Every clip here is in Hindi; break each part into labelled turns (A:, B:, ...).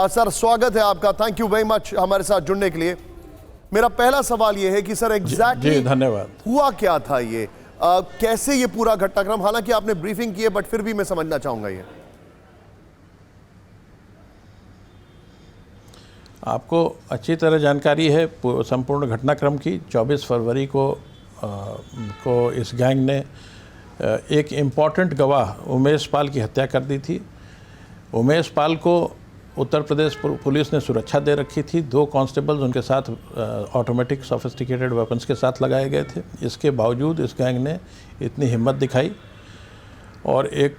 A: सर स्वागत है आपका, थैंक यू वेरी मच हमारे साथ जुड़ने के लिए। मेरा पहला सवाल यह है कि सर एग्जैक्टली
B: धन्यवाद,
A: हुआ क्या था ये, कैसे ये पूरा घटनाक्रम, हालांकि आपने ब्रीफिंग की है बट फिर भी मैं समझना चाहूंगा ये।
B: आपको अच्छी तरह जानकारी है संपूर्ण घटनाक्रम की। 24 फरवरी को इस गैंग ने एक इम्पॉर्टेंट गवाह उमेश पाल की हत्या कर दी थी। उमेश पाल को उत्तर प्रदेश पुलिस ने सुरक्षा दे रखी थी। 2 कांस्टेबल्स उनके साथ ऑटोमेटिक सोफिस्टिकेटेड वेपन्स के साथ लगाए गए थे। इसके बावजूद इस गैंग ने इतनी हिम्मत दिखाई और एक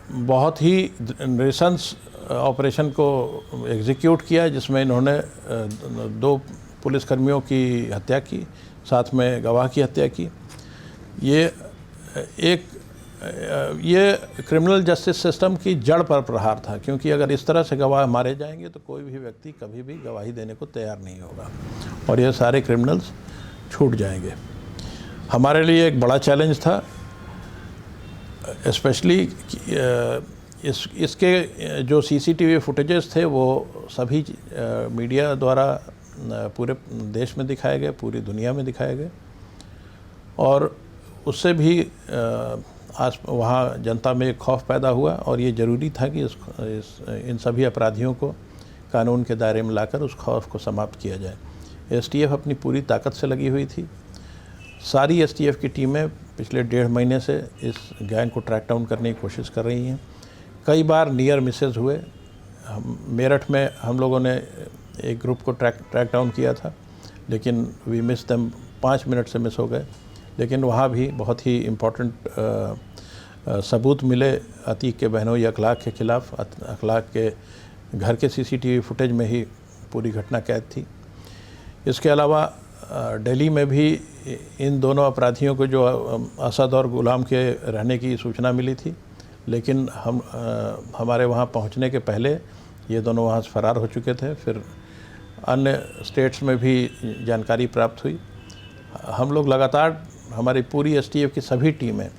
B: बहुत ही नृशंस ऑपरेशन को एग्जीक्यूट किया, जिसमें इन्होंने 2 पुलिसकर्मियों की हत्या की, साथ में गवाह की हत्या की। ये क्रिमिनल जस्टिस सिस्टम की जड़ पर प्रहार था, क्योंकि अगर इस तरह से गवाह मारे जाएंगे तो कोई भी व्यक्ति कभी भी गवाही देने को तैयार नहीं होगा और ये सारे क्रिमिनल्स छूट जाएंगे। हमारे लिए एक बड़ा चैलेंज था, स्पेशली इसके जो सीसीटीवी फुटेजेस थे वो सभी मीडिया द्वारा पूरे देश में दिखाए गए, पूरी दुनिया में दिखाए गए और उससे भी वहाँ जनता में एक खौफ पैदा हुआ और ये ज़रूरी था कि इन सभी अपराधियों को कानून के दायरे में लाकर उस खौफ को समाप्त किया जाए। एसटीएफ अपनी पूरी ताकत से लगी हुई थी। सारी एसटीएफ की टीमें पिछले 1.5 महीने से इस गैंग को ट्रैक डाउन करने की कोशिश कर रही हैं। कई बार नियर मिसेज हुए। मेरठ में हम लोगों ने एक ग्रुप को ट्रैक डाउन किया था, लेकिन वी मिस देम, 5 मिनट से मिस हो गए। लेकिन वहाँ भी बहुत ही इम्पोर्टेंट सबूत मिले अतीक के बहनोई अखलाक के ख़िलाफ़। अखलाक के घर के सीसीटीवी फुटेज में ही पूरी घटना कैद थी। इसके अलावा दिल्ली में भी इन दोनों अपराधियों को जो असद और गुलाम के रहने की सूचना मिली थी, लेकिन हमारे वहाँ पहुँचने के पहले ये दोनों वहाँ से फरार हो चुके थे। फिर अन्य स्टेट्स में भी जानकारी प्राप्त हुई। हम लोग लगातार, हमारी पूरी एसटीएफ की सभी टीमें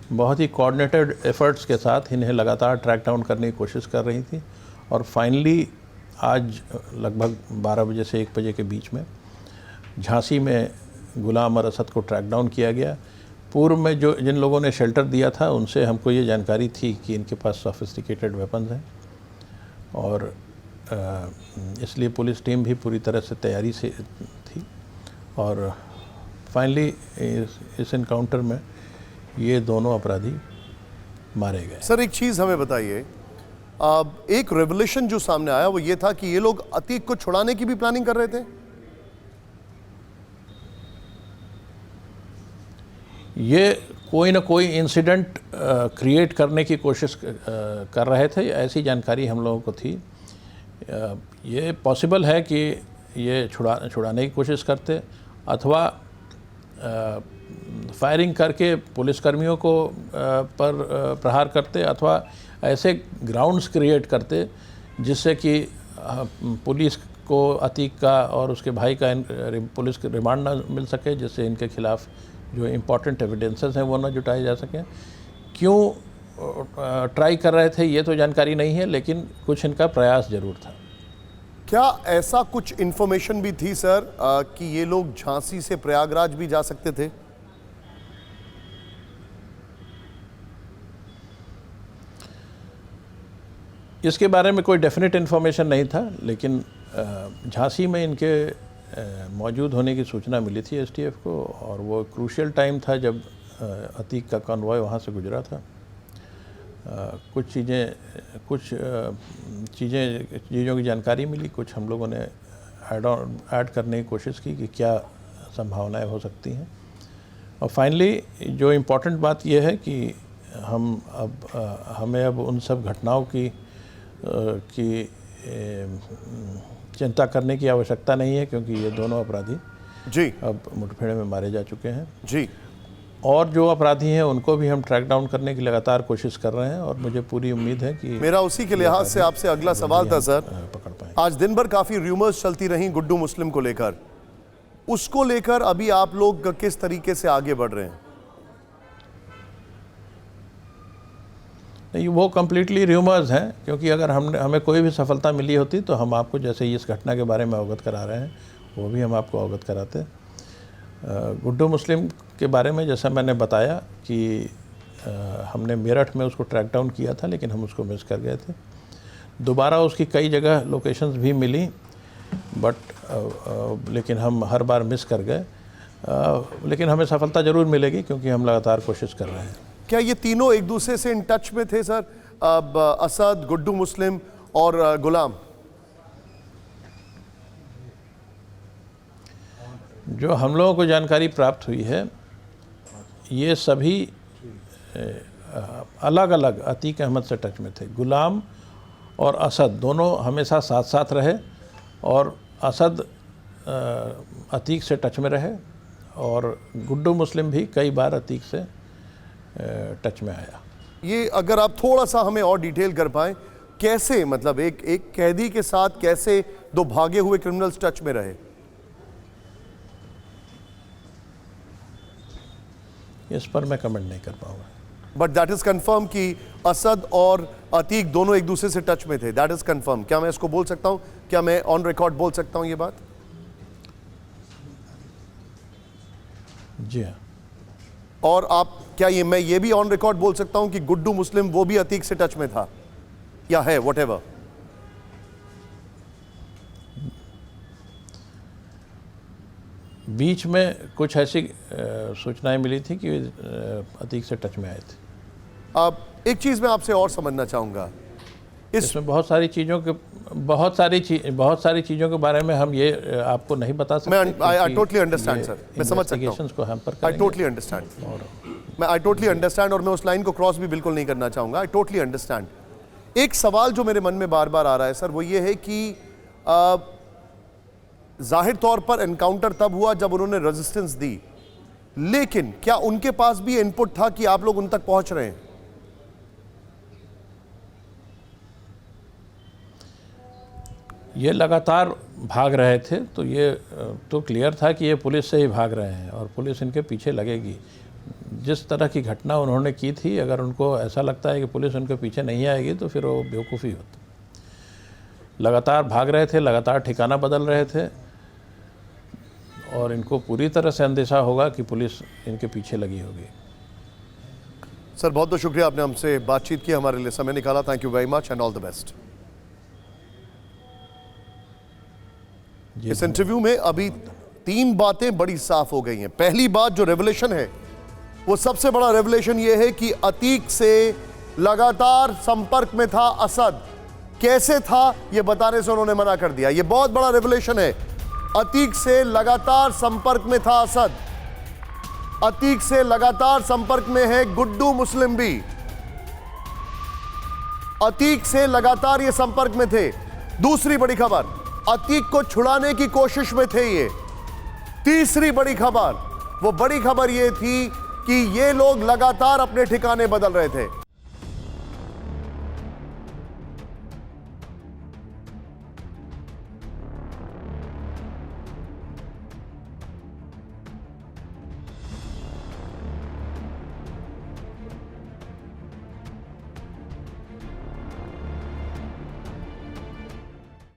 B: बहुत ही कोऑर्डिनेटेड एफर्ट्स के साथ इन्हें लगातार ट्रैक डाउन करने की कोशिश कर रही थी और फाइनली आज लगभग 12 बजे से 1 बजे के बीच में झांसी में गुलाम और असद को ट्रैक डाउन किया गया। पूर्व में जिन लोगों ने शेल्टर दिया था उनसे हमको ये जानकारी थी कि इनके पास सोफिस्टिकेटेड वेपन्स हैं और इसलिए पुलिस टीम भी पूरी तरह से तैयारी से थी और फाइनली इस इनकाउंटर में ये दोनों अपराधी मारे गए।
A: सर एक चीज़ हमें बताइए, एक रेवोल्यूशन जो सामने आया वो ये था कि ये लोग अतीक को छुड़ाने की भी प्लानिंग कर रहे थे।
B: ये कोई ना कोई इंसिडेंट क्रिएट करने की कोशिश कर रहे थे, ऐसी जानकारी हम लोगों को थी। ये पॉसिबल है कि ये छुड़ाने की कोशिश करते अथवा फायरिंग करके पुलिसकर्मियों को पर प्रहार करते अथवा ऐसे ग्राउंड्स क्रिएट करते जिससे कि पुलिस को अतीक का और उसके भाई का पुलिस के रिमांड ना मिल सके, जिससे इनके खिलाफ जो इम्पोर्टेंट एविडेंसेस हैं वो ना जुटाए जा सकें। क्यों ट्राई कर रहे थे ये तो जानकारी नहीं है, लेकिन कुछ इनका प्रयास ज़रूर था।
A: क्या ऐसा कुछ इन्फॉर्मेशन भी थी सर कि ये लोग झांसी से प्रयागराज भी जा सकते थे?
B: इसके बारे में कोई डेफिनेट इन्फॉर्मेशन नहीं था, लेकिन झांसी में इनके मौजूद होने की सूचना मिली थी एसटीएफ को और वो क्रूशियल टाइम था जब अतीक का कॉन्वॉय वहाँ से गुजरा था। कुछ चीज़ों की जानकारी मिली, कुछ हम लोगों ने ऐड करने की कोशिश की कि क्या संभावनाएं हो सकती हैं और फाइनली जो इम्पोर्टेंट बात यह है कि हमें अब उन सब घटनाओं की चिंता करने की आवश्यकता नहीं है, क्योंकि ये दोनों अपराधी
A: जी
B: अब मुठभेड़ में मारे जा चुके हैं
A: जी, और
B: जो अपराधी हैं उनको भी हम ट्रैक डाउन करने की लगातार कोशिश कर रहे हैं और मुझे पूरी उम्मीद है कि
A: मेरा उसी के लिहाज से आपसे अगला सवाल था सर,
B: पकड़ पाएंगे।
A: आज दिन भर काफ़ी र्यूमर्स चलती रहीं गुड्डू मुस्लिम को लेकर, उसको लेकर अभी आप लोग किस तरीके से आगे बढ़ रहे हैं?
B: नहीं, वो कम्प्लीटली र्यूमर्स हैं, क्योंकि अगर हमें कोई भी सफलता मिली होती तो हम आपको, जैसे इस घटना के बारे में अवगत करा रहे हैं, वो भी हम आपको अवगत कराते। गुड्डू मुस्लिम के बारे में जैसा मैंने बताया कि हमने मेरठ में उसको ट्रैक डाउन किया था, लेकिन हम उसको मिस कर गए थे। दोबारा उसकी कई जगह लोकेशंस भी मिली, बट लेकिन हम हर बार मिस कर गए। लेकिन हमें सफलता ज़रूर मिलेगी, क्योंकि हम लगातार कोशिश कर रहे हैं।
A: क्या ये तीनों एक दूसरे से इन टच में थे सर? अब असद, गुड्डू मुस्लिम और गुलाम?
B: जो हम लोगों को जानकारी प्राप्त हुई है, ये सभी अलग अलग अतीक अहमद से टच में थे। गुलाम और असद दोनों हमेशा साथ साथ रहे, और असद अतीक से टच में रहे, और गुड्डू मुस्लिम भी कई बार अतीक से टच में आया।
A: ये अगर आप थोड़ा सा हमें और डिटेल कर पाएं, कैसे, मतलब एक कैदी के साथ कैसे दो भागे हुए क्रिमिनल्स टच में रहे?
B: इस पर मैं कमेंट नहीं कर पाऊंगा।
A: बट दैट इज कंफर्म कि असद और अतीक दोनों एक दूसरे से टच में थे, दैट इज कंफर्म। क्या मैं इसको बोल सकता हूं? क्या मैं ऑन रिकॉर्ड बोल सकता हूं ये बात?
B: जी हाँ।
A: और आप क्या मैं ये भी ऑन रिकॉर्ड बोल सकता हूं कि गुड्डू मुस्लिम वो भी अतीक से टच में था या है, व्हाटएवर?
B: बीच में कुछ ऐसी सूचनाएं मिली थी कि अतीक से टच में आए थे।
A: अब एक चीज मैं आपसे और समझना चाहूंगा,
B: इसमें बहुत सारी चीज़ों के बारे में हम ये आपको नहीं बता सकते।
A: आई टोटली अंडरस्टैंड सर, मैं समझ सकता हूं।
B: को हम पर
A: I totally understand, I totally understand, और मैं उस लाइन को क्रॉस भी बिल्कुल नहीं करना चाहूंगा। I totally understand. एक सवाल जो मेरे मन में बार बार आ रहा है सर, वो ये है कि जाहिर तौर पर एनकाउंटर तब हुआ जब उन्होंने रेजिस्टेंस दी, लेकिन क्या उनके पास भी इनपुट था कि आप लोग उन तक पहुंच रहे हैं?
B: ये लगातार भाग रहे थे, तो ये तो क्लियर था कि ये पुलिस से ही भाग रहे हैं और पुलिस इनके पीछे लगेगी। जिस तरह की घटना उन्होंने की थी, अगर उनको ऐसा लगता है कि पुलिस उनके पीछे नहीं आएगी तो फिर वो बेवकूफ़ी होती। लगातार भाग रहे थे, लगातार ठिकाना बदल रहे थे, और इनको पूरी तरह से अंदेशा होगा कि पुलिस इनके पीछे लगी होगी।
A: सर बहुत बहुत शुक्रिया, आपने हमसे बातचीत की, हमारे लिए समय निकाला। Thank you very much and all the best. इस इंटरव्यू में अभी 3 बातें बड़ी साफ हो गई हैं। पहली बात जो रेवलेशन है, वो सबसे बड़ा रेवलेशन ये है कि अतीक से लगातार संपर्क में था असद। कैसे था ये बताने से उन्होंने मना कर दिया। ये बहुत बड़ा रेवलेशन है। अतीक से लगातार संपर्क में था असद, अतीक से लगातार संपर्क में है गुड्डू मुस्लिम भी, अतीक से लगातार ये संपर्क में थे। दूसरी बड़ी खबर, अतीक को छुड़ाने की कोशिश में थे ये। तीसरी बड़ी खबर, वो बड़ी खबर ये थी कि ये लोग लगातार अपने ठिकाने बदल रहे थे।